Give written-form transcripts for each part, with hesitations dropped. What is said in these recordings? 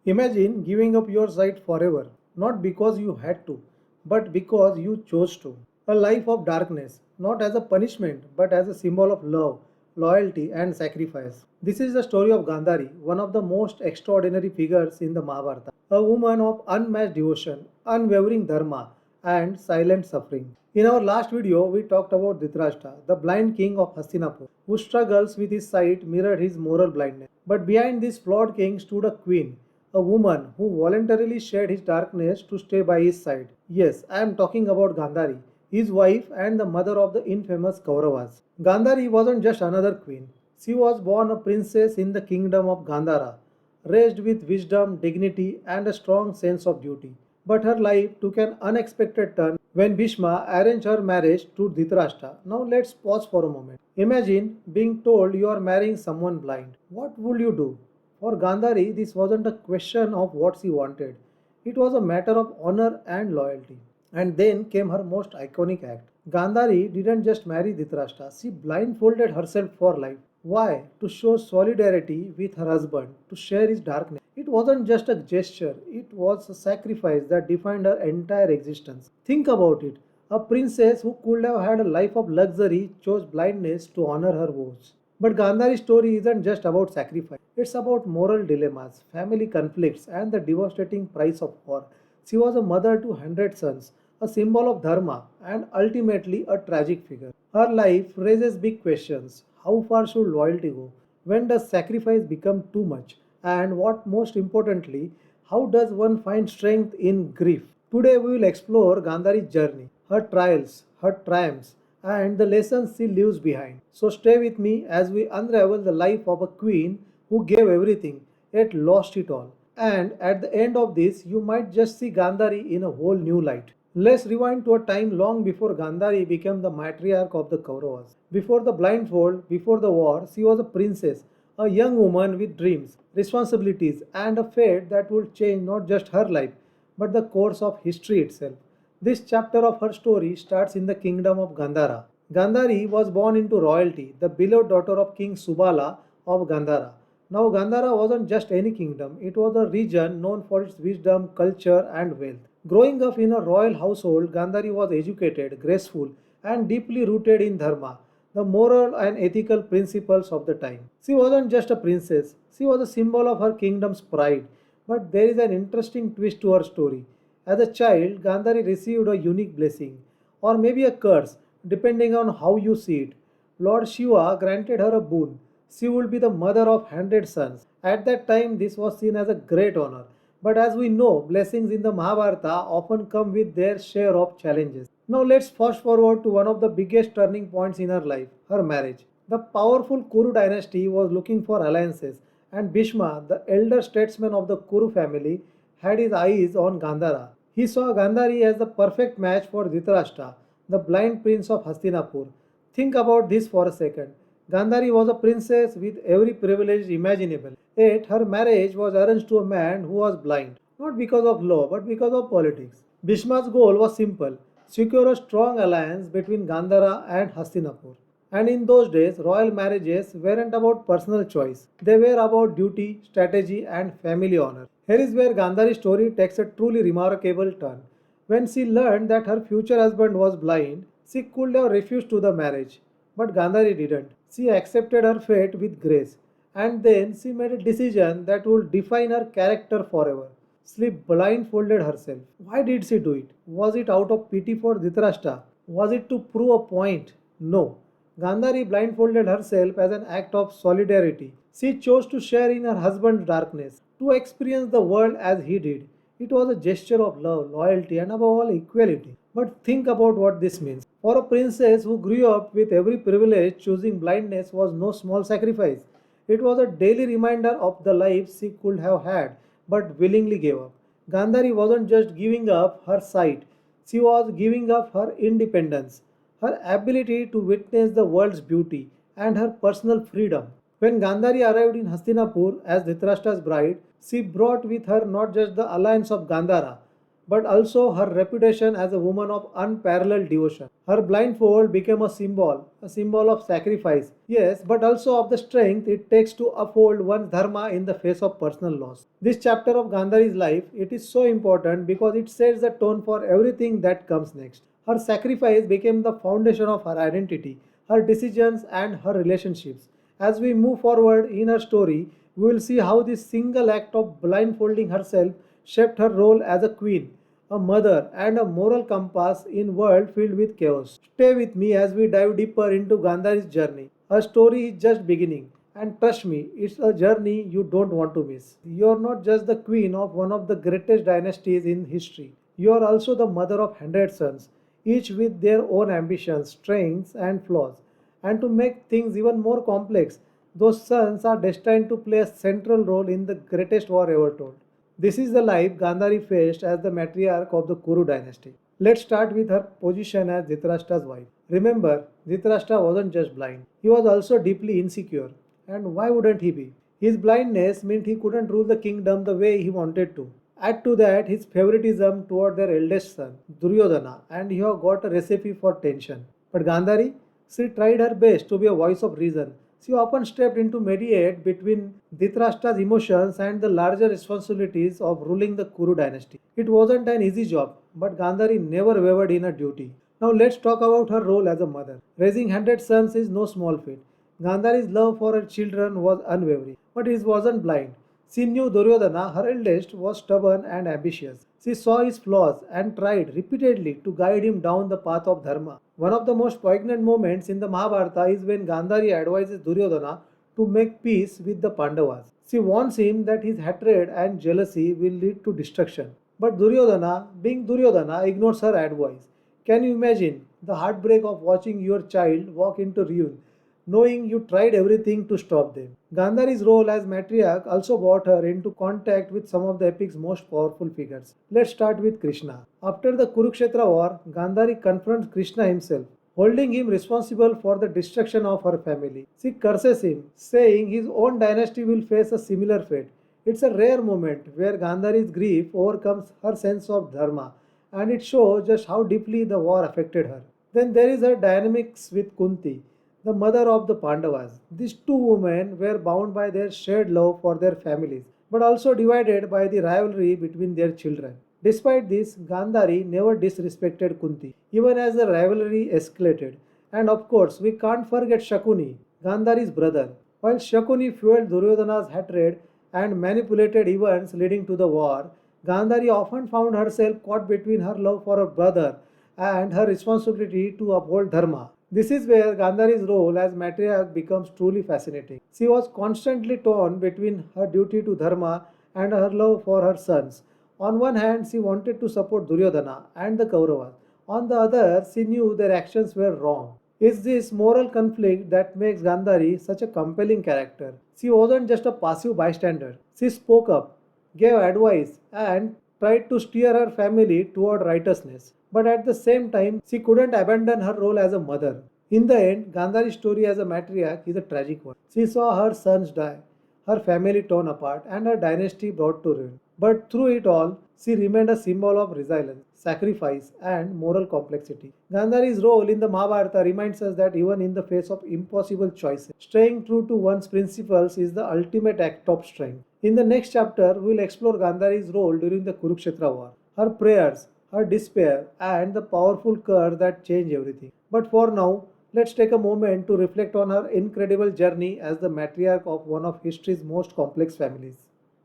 Imagine giving up your sight forever, not because you had to, but because you chose to. A life of darkness, not as a punishment, but as a symbol of love, loyalty, and sacrifice. This is the story of Gandhari, one of the most extraordinary figures in the Mahabharata. A woman of unmatched devotion, unwavering dharma, and silent suffering. In our last video, we talked about Dhritarashtra, the blind king of Hastinapura, who struggles with his sight mirrored his moral blindness. But behind this flawed king stood a queen, a woman who voluntarily shared his darkness to stay by his side. Yes, I am talking about Gandhari, his wife and the mother of the infamous Kauravas. Gandhari wasn't just another queen. She was born a princess in the kingdom of Gandhara, raised with wisdom, dignity, and a strong sense of duty. But her life took an unexpected turn when Bhishma arranged her marriage to Dhritarashtra. Now let's pause for a moment. Imagine being told you are marrying someone blind. What would you do? For Gandhari, this wasn't a question of what she wanted. It was a matter of honor and loyalty. And then came her most iconic act. Gandhari didn't just marry Dhritarashtra, she blindfolded herself for life. Why? To show solidarity with her husband, to share his darkness. It wasn't just a gesture, it was a sacrifice that defined her entire existence. Think about it. A princess who could have had a life of luxury chose blindness to honor her vows. But Gandhari's story isn't just about sacrifice. It's about moral dilemmas, family conflicts, and the devastating price of war. She was a mother to 100 sons, a symbol of dharma, and ultimately a tragic figure. Her life raises big questions. How far should loyalty go? When does sacrifice become too much? And what most importantly, how does one find strength in grief? Today we will explore Gandhari's journey, her trials, her triumphs, and the lessons she leaves behind. So stay with me as we unravel the life of a queen who gave everything yet lost it all. And at the end of this, you might just see Gandhari in a whole new light. Let's rewind to a time long before Gandhari became the matriarch of the Kauravas. Before the blindfold, before the war, she was a princess, a young woman with dreams, responsibilities, and a fate that would change not just her life, but the course of history itself. This chapter of her story starts in the kingdom of Gandhara. Gandhari was born into royalty, the beloved daughter of King Subala of Gandhara. Now, Gandhara wasn't just any kingdom, it was a region known for its wisdom, culture, and wealth. Growing up in a royal household, Gandhari was educated, graceful, and deeply rooted in dharma, the moral and ethical principles of the time. She wasn't just a princess, she was a symbol of her kingdom's pride. But there is an interesting twist to her story. As a child, Gandhari received a unique blessing, or maybe a curse, depending on how you see it. Lord Shiva granted her a boon. She would be the mother of 100 sons. At that time, this was seen as a great honor. But as we know, blessings in the Mahabharata often come with their share of challenges. Now let's fast forward to one of the biggest turning points in her life, her marriage. The powerful Kuru dynasty was looking for alliances, and Bhishma, the elder statesman of the Kuru family, had his eyes on Gandhara. He saw Gandhari as the perfect match for Dhritarashtra, the blind prince of Hastinapur. Think about this for a second. Gandhari was a princess with every privilege imaginable. Yet her marriage was arranged to a man who was blind, not because of law but because of politics. Bhishma's goal was simple: secure a strong alliance between Gandhara and Hastinapur. And in those days, royal marriages weren't about personal choice. They were about duty, strategy, and family honor. Here is where Gandhari's story takes a truly remarkable turn. When she learned that her future husband was blind, she could have refused to the marriage. But Gandhari didn't. She accepted her fate with grace. And then she made a decision that would define her character forever. She blindfolded herself. Why did she do it? Was it out of pity for Dhritarashtra? Was it to prove a point? No. Gandhari blindfolded herself as an act of solidarity. She chose to share in her husband's darkness, to experience the world as he did. It was a gesture of love, loyalty, and above all, equality. But think about what this means. For a princess who grew up with every privilege, choosing blindness was no small sacrifice. It was a daily reminder of the life she could have had, but willingly gave up. Gandhari wasn't just giving up her sight, she was giving up her independence, her ability to witness the world's beauty, and her personal freedom. When Gandhari arrived in Hastinapur as Dhritarashtra's bride, she brought with her not just the alliance of Gandhara, but also her reputation as a woman of unparalleled devotion. Her blindfold became a symbol of sacrifice, yes, but also of the strength it takes to uphold one's dharma in the face of personal loss. This chapter of Gandhari's life, it is so important because it sets the tone for everything that comes next. Her sacrifice became the foundation of her identity, her decisions, and her relationships. As we move forward in her story, we will see how this single act of blindfolding herself shaped her role as a queen, a mother, and a moral compass in a world filled with chaos. Stay with me as we dive deeper into Gandhari's journey. Her story is just beginning, and trust me, it's a journey you don't want to miss. You're not just the queen of one of the greatest dynasties in history. You are also the mother of 100 sons, each with their own ambitions, strengths, and flaws. And to make things even more complex, those sons are destined to play a central role in the greatest war ever told. This is the life Gandhari faced as the matriarch of the Kuru dynasty. Let's start with her position as Dhritarashtra's wife. Remember, Dhritarashtra wasn't just blind, he was also deeply insecure. And why wouldn't he be? His blindness meant he couldn't rule the kingdom the way he wanted to. Add to that his favoritism toward their eldest son, Duryodhana, and you have got a recipe for tension. But Gandhari, she tried her best to be a voice of reason. She often stepped in to mediate between Dhritarashtra's emotions and the larger responsibilities of ruling the Kuru dynasty. It wasn't an easy job, but Gandhari never wavered in her duty. Now let's talk about her role as a mother. Raising 100 sons is no small feat. Gandhari's love for her children was unwavering, but it wasn't blind. She knew Duryodhana, her eldest, was stubborn and ambitious. She saw his flaws and tried repeatedly to guide him down the path of dharma. One of the most poignant moments in the Mahabharata is when Gandhari advises Duryodhana to make peace with the Pandavas. She warns him that his hatred and jealousy will lead to destruction. But Duryodhana, being Duryodhana, ignores her advice. Can you imagine the heartbreak of watching your child walk into ruin, knowing you tried everything to stop them? Gandhari's role as matriarch also brought her into contact with some of the epic's most powerful figures. Let's start with Krishna. After the Kurukshetra war, Gandhari confronts Krishna himself, holding him responsible for the destruction of her family. She curses him, saying his own dynasty will face a similar fate. It's a rare moment where Gandhari's grief overcomes her sense of dharma, and it shows just how deeply the war affected her. Then there is her dynamics with Kunti, the mother of the Pandavas. These two women were bound by their shared love for their families, but also divided by the rivalry between their children. Despite this, Gandhari never disrespected Kunti, even as the rivalry escalated. And of course, we can't forget Shakuni, Gandhari's brother. While Shakuni fueled Duryodhana's hatred and manipulated events leading to the war, Gandhari often found herself caught between her love for her brother and her responsibility to uphold dharma. This is where Gandhari's role as matriarch becomes truly fascinating. She was constantly torn between her duty to dharma and her love for her sons. On one hand, she wanted to support Duryodhana and the Kauravas. On the other, she knew their actions were wrong. It's this moral conflict that makes Gandhari such a compelling character. She wasn't just a passive bystander. She spoke up, gave advice, and tried to steer her family toward righteousness. But at the same time, she couldn't abandon her role as a mother. In the end, Gandhari's story as a matriarch is a tragic one. She saw her sons die, her family torn apart, and her dynasty brought to ruin. But through it all, she remained a symbol of resilience, sacrifice, and moral complexity. Gandhari's role in the Mahabharata reminds us that even in the face of impossible choices, staying true to one's principles is the ultimate act of strength. In the next chapter, we will explore Gandhari's role during the Kurukshetra war, her prayers, her despair, and the powerful curse that changed everything. But for now, let's take a moment to reflect on her incredible journey as the matriarch of one of history's most complex families.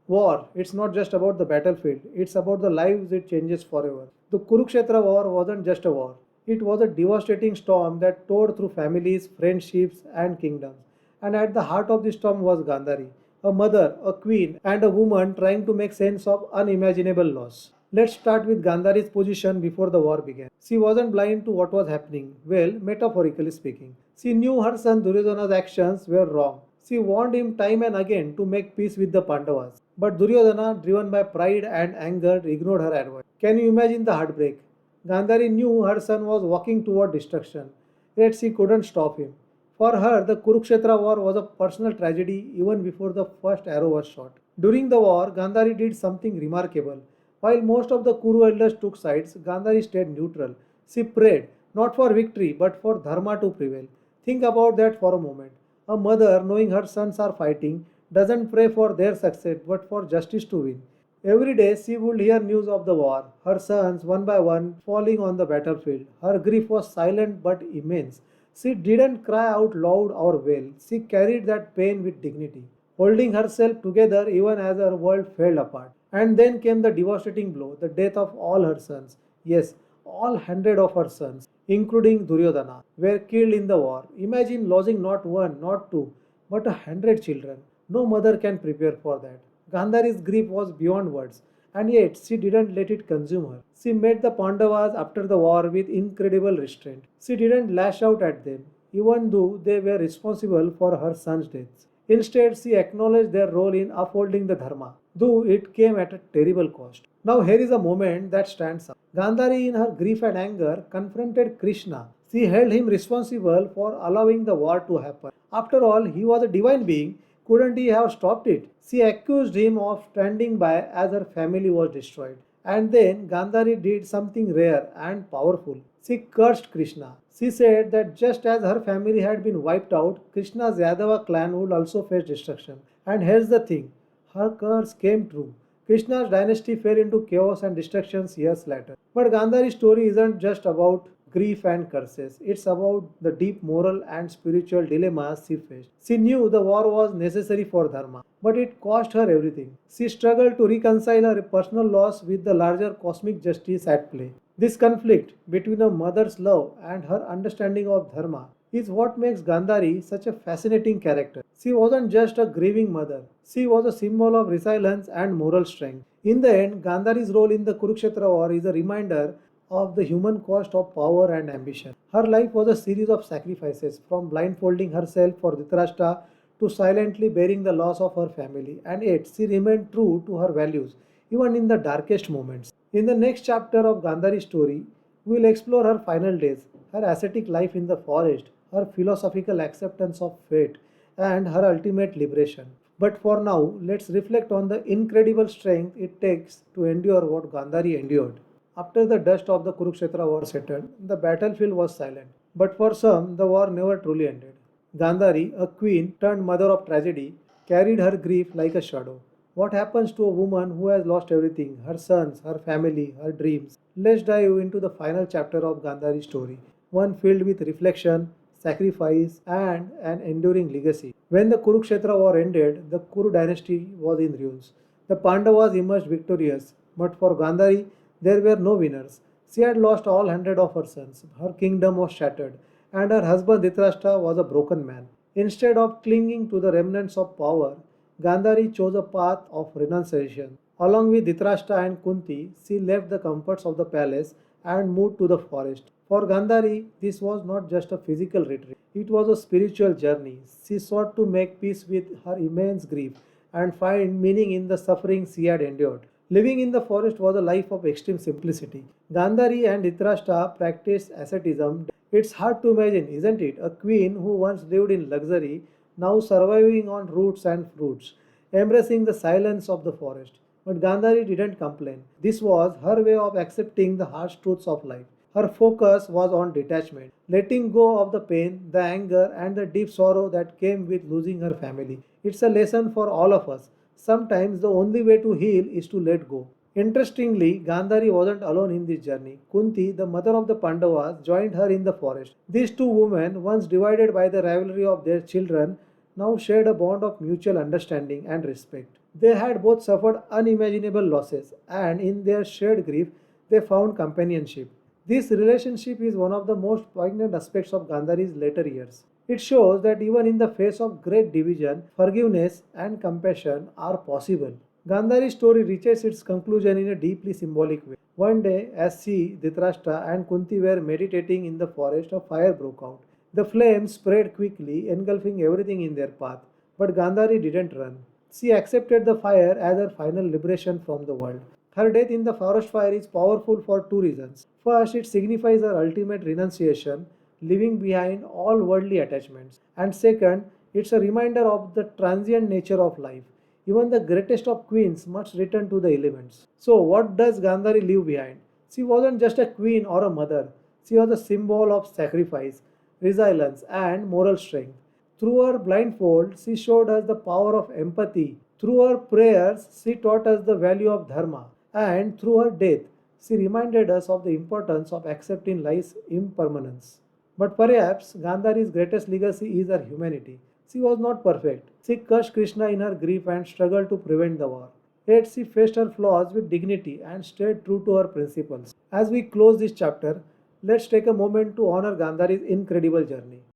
War, it's not just about the battlefield, it's about the lives it changes forever. The Kurukshetra war wasn't just a war, it was a devastating storm that tore through families, friendships, and kingdoms. And at the heart of the storm was Gandhari, a mother, a queen, and a woman trying to make sense of unimaginable loss. Let's start with Gandhari's position before the war began. She wasn't blind to what was happening, well, metaphorically speaking. She knew her son Duryodhana's actions were wrong. She warned him time and again to make peace with the Pandavas. But Duryodhana, driven by pride and anger, ignored her advice. Can you imagine the heartbreak? Gandhari knew her son was walking toward destruction, yet she couldn't stop him. For her, the Kurukshetra war was a personal tragedy even before the first arrow was shot. During the war, Gandhari did something remarkable. While most of the Kuru elders took sides, Gandhari stayed neutral. She prayed, not for victory, but for dharma to prevail. Think about that for a moment. A mother, knowing her sons are fighting, doesn't pray for their success, but for justice to win. Every day she would hear news of the war, her sons one by one falling on the battlefield. Her grief was silent but immense. She didn't cry out loud or wail. She carried that pain with dignity, holding herself together even as her world fell apart. And then came the devastating blow, the death of all her sons. Yes, all 100 of her sons, including Duryodhana, were killed in the war. Imagine losing not one, not two, but 100 children. No mother can prepare for that. Gandhari's grief was beyond words, and yet she didn't let it consume her. She met the Pandavas after the war with incredible restraint. She didn't lash out at them, even though they were responsible for her son's deaths. Instead, she acknowledged their role in upholding the dharma, though it came at a terrible cost. Now, here is a moment that stands out. Gandhari, in her grief and anger, confronted Krishna. She held him responsible for allowing the war to happen. After all, he was a divine being. Couldn't he have stopped it? She accused him of standing by as her family was destroyed. And then Gandhari did something rare and powerful. She cursed Krishna. She said that just as her family had been wiped out, Krishna's Yadava clan would also face destruction. And here's the thing, her curse came true. Krishna's dynasty fell into chaos and destruction years later. But Gandhari's story isn't just about grief and curses. It's about the deep moral and spiritual dilemmas she faced. She knew the war was necessary for dharma, but it cost her everything. She struggled to reconcile her personal loss with the larger cosmic justice at play. This conflict between a mother's love and her understanding of dharma is what makes Gandhari such a fascinating character. She wasn't just a grieving mother, she was a symbol of resilience and moral strength. In the end, Gandhari's role in the Kurukshetra war is a reminder of the human cost of power and ambition. Her life was a series of sacrifices, from blindfolding herself for Dhritarashtra to silently bearing the loss of her family, and yet she remained true to her values, even in the darkest moments. In the next chapter of Gandhari's story, we will explore her final days, her ascetic life in the forest, her philosophical acceptance of fate, and her ultimate liberation. But for now, let's reflect on the incredible strength it takes to endure what Gandhari endured. After the dust of the Kurukshetra war settled, the battlefield was silent. But for some, the war never truly ended. Gandhari, a queen turned mother of tragedy, carried her grief like a shadow. What happens to a woman who has lost everything, her sons, her family, her dreams? Let's dive into the final chapter of Gandhari's story, one filled with reflection, sacrifice, and an enduring legacy. When the Kurukshetra war ended, the Kuru dynasty was in ruins. The Pandavas emerged victorious, but for Gandhari, there were no winners. She had lost all 100 of her sons, her kingdom was shattered, and her husband Dhritarashtra was a broken man. Instead of clinging to the remnants of power, Gandhari chose a path of renunciation. Along with Dhritarashtra and Kunti, she left the comforts of the palace and moved to the forest. For Gandhari, this was not just a physical retreat, it was a spiritual journey. She sought to make peace with her immense grief and find meaning in the suffering she had endured. Living in the forest was a life of extreme simplicity. Gandhari and Dhritarashtra practiced asceticism. It's hard to imagine, isn't it? A queen who once lived in luxury, now surviving on roots and fruits, embracing the silence of the forest. But Gandhari didn't complain. This was her way of accepting the harsh truths of life. Her focus was on detachment, letting go of the pain, the anger, and the deep sorrow that came with losing her family. It's a lesson for all of us. Sometimes the only way to heal is to let go. Interestingly, Gandhari wasn't alone in this journey. Kunti, the mother of the Pandavas, joined her in the forest. These two women, once divided by the rivalry of their children, now shared a bond of mutual understanding and respect. They had both suffered unimaginable losses, and in their shared grief, they found companionship. This relationship is one of the most poignant aspects of Gandhari's later years. It shows that even in the face of great division, forgiveness and compassion are possible. Gandhari's story reaches its conclusion in a deeply symbolic way. One day, as she, Dhritarashtra, and Kunti were meditating in the forest, a fire broke out. The flames spread quickly, engulfing everything in their path. But Gandhari didn't run. She accepted the fire as her final liberation from the world. Her death in the forest fire is powerful for two reasons. First, it signifies her ultimate renunciation, leaving behind all worldly attachments. And second, it's a reminder of the transient nature of life. Even the greatest of queens must return to the elements. So, what does Gandhari leave behind? She wasn't just a queen or a mother, she was a symbol of sacrifice, resilience, and moral strength. Through her blindfold, she showed us the power of empathy. Through her prayers, she taught us the value of dharma. And through her death, she reminded us of the importance of accepting life's impermanence. But perhaps Gandhari's greatest legacy is her humanity. She was not perfect. She crushed Krishna in her grief and struggled to prevent the war. Yet she faced her flaws with dignity and stayed true to her principles. As we close this chapter, let's take a moment to honor Gandhari's incredible journey.